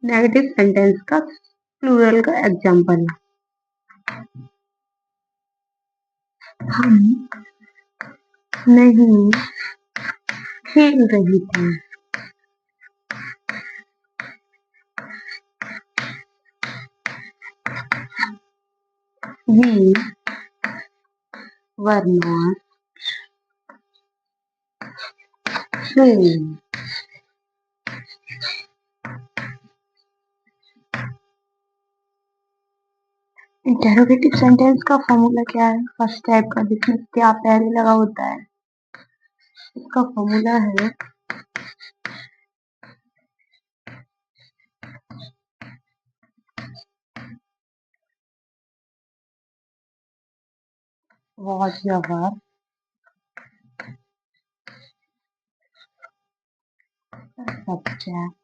Negative sentence का plural का example. हम नहीं खेल रही थी। We were not playing. Interrogative sentence का फॉर्मूला क्या है? फर्स्ट टाइप का जिसमें क्या पहले लगा होता है, इसका फॉर्मूला है was your subject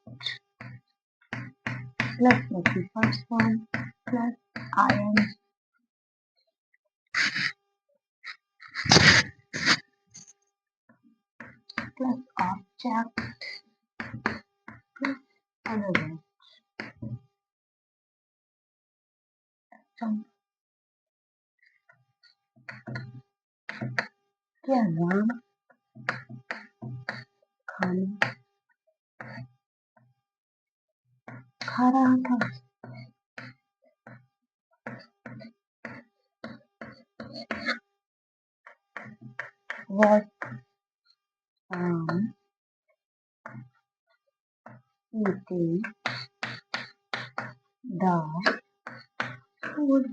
plus the first one plus IN plus object plus another. क्या नाम खाना खा रहा था। Was eating the food.